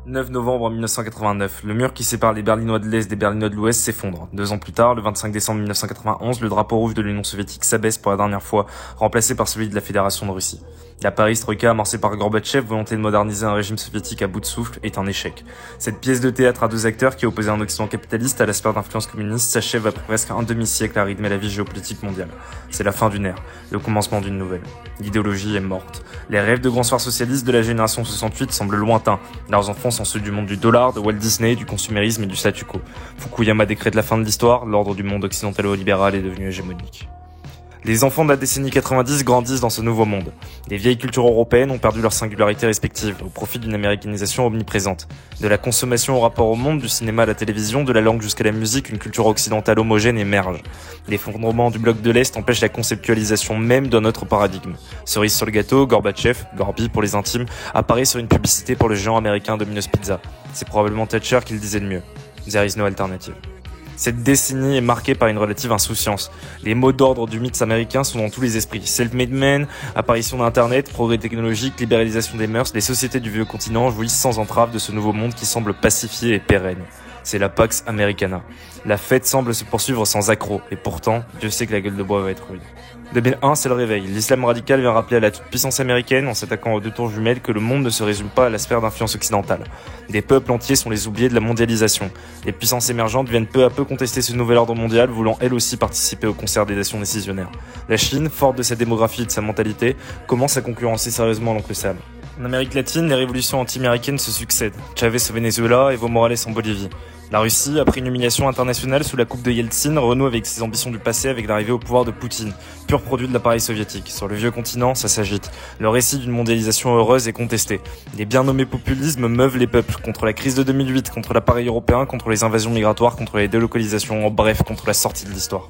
9 novembre 1989, le mur qui sépare les Berlinois de l'Est des Berlinois de l'Ouest s'effondre. 2 ans plus tard, le 25 décembre 1991, le drapeau rouge de l'Union soviétique s'abaisse pour la dernière fois, remplacé par celui de la Fédération de Russie. La perestroïka amorcée par Gorbatchev, volonté de moderniser un régime soviétique à bout de souffle, est un échec. Cette pièce de théâtre à deux acteurs qui opposait un Occident capitaliste à la sphère d'influence communiste s'achève après presque un demi-siècle à rythmer la vie géopolitique mondiale. C'est la fin d'une ère, le commencement d'une nouvelle. L'idéologie est morte. Les rêves de grands soirs socialistes de la génération 68 semblent lointains. Leurs enfants sont ceux du monde du dollar, de Walt Disney, du consumérisme et du statu quo. Fukuyama décrète la fin de l'histoire, l'ordre du monde occidentalo-libéral est devenu hégémonique. Les enfants de la décennie 90 grandissent dans ce nouveau monde. Les vieilles cultures européennes ont perdu leur singularité respective, au profit d'une américanisation omniprésente. De la consommation au rapport au monde, du cinéma à la télévision, de la langue jusqu'à la musique, une culture occidentale homogène émerge. L'effondrement du bloc de l'Est empêche la conceptualisation même d'un autre paradigme. Cerise sur le gâteau, Gorbatchev, Gorby pour les intimes, apparaît sur une publicité pour le géant américain Domino's Pizza. C'est probablement Thatcher qui le disait le mieux. There is no alternative. Cette décennie est marquée par une relative insouciance. Les mots d'ordre du mythe américain sont dans tous les esprits. Self-made man, apparition d'Internet, progrès technologique, libéralisation des mœurs, les sociétés du vieux continent jouissent sans entrave de ce nouveau monde qui semble pacifié et pérenne. C'est la Pax Americana. La fête semble se poursuivre sans accroc, et pourtant, Dieu sait que la gueule de bois va être rude. 2001, c'est le réveil. L'islam radical vient rappeler à la toute-puissance américaine, en s'attaquant aux deux tours jumelles, que le monde ne se résume pas à la sphère d'influence occidentale. Des peuples entiers sont les oubliés de la mondialisation. Les puissances émergentes viennent peu à peu contester ce nouvel ordre mondial, voulant elles aussi participer au concert des nations décisionnaires. La Chine, forte de sa démographie et de sa mentalité, commence à concurrencer sérieusement l'oncle Sam. En Amérique latine, les révolutions anti-américaines se succèdent. Chavez au Venezuela, Evo Morales en Bolivie. La Russie, après une humiliation internationale sous la coupe de Yeltsin, renoue avec ses ambitions du passé avec l'arrivée au pouvoir de Poutine, pur produit de l'appareil soviétique. Sur le vieux continent, ça s'agite. Le récit d'une mondialisation heureuse est contesté. Les bien nommés populismes meuvent les peuples contre la crise de 2008, contre l'appareil européen, contre les invasions migratoires, contre les délocalisations, en bref, contre la sortie de l'histoire.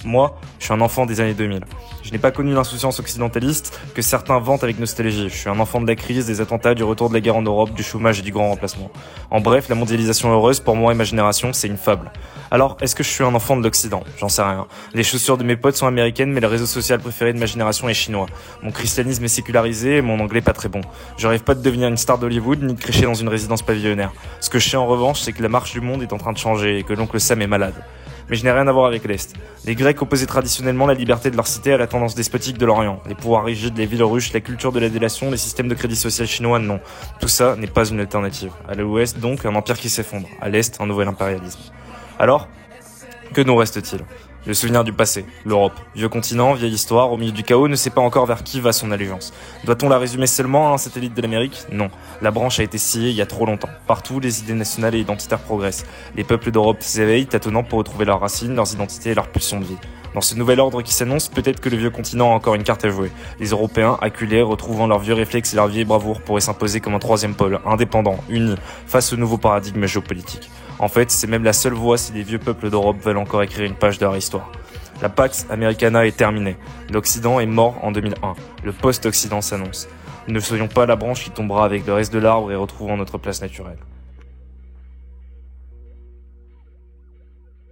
Moi, je suis un enfant des années 2000. Je n'ai pas connu l'insouciance occidentaliste que certains vantent avec nostalgie. Je suis un enfant de la crise, des attentats, du retour de la guerre en Europe, du chômage et du grand remplacement. En bref, la mondialisation heureuse, pour moi et ma génération, c'est une fable. Alors, est-ce que je suis un enfant de l'Occident? J'en sais rien. Les chaussures de mes potes sont américaines, mais le réseau social préféré de ma génération est chinois. Mon christianisme est sécularisé et mon anglais pas très bon. Je rêve pas de devenir une star d'Hollywood, ni de crécher dans une résidence pavillonnaire. Ce que je sais en revanche, c'est que la marche du monde est en train de changer et que l'oncle Sam est malade. Mais je n'ai rien à voir avec l'Est. Les Grecs opposaient traditionnellement la liberté de leur cité à la tendance despotique de l'Orient. Les pouvoirs rigides, les villes ruches, la culture de la délation, les systèmes de crédit social chinois, non. Tout ça n'est pas une alternative. À l'Ouest, donc, un empire qui s'effondre. À l'Est, un nouvel impérialisme. Alors, que nous reste-t-il? Le souvenir du passé, l'Europe, vieux continent, vieille histoire, au milieu du chaos, ne sait pas encore vers qui va son allégeance. Doit-on la résumer seulement à un satellite de l'Amérique? Non. La branche a été sciée il y a trop longtemps. Partout, les idées nationales et identitaires progressent. Les peuples d'Europe s'éveillent, tâtonnant pour retrouver leurs racines, leurs identités et leurs pulsions de vie. Dans ce nouvel ordre qui s'annonce, peut-être que le vieux continent a encore une carte à jouer. Les Européens, acculés, retrouvant leurs vieux réflexes et leur vieille bravoure, pourraient s'imposer comme un troisième pôle, indépendant, uni, face au nouveau paradigme géopolitique. En fait, c'est même la seule voie si les vieux peuples d'Europe veulent encore écrire une page de leur histoire. La Pax Americana est terminée. L'Occident est mort en 2001. Le post-Occident s'annonce. Ne soyons pas la branche qui tombera avec le reste de l'arbre et retrouvant notre place naturelle.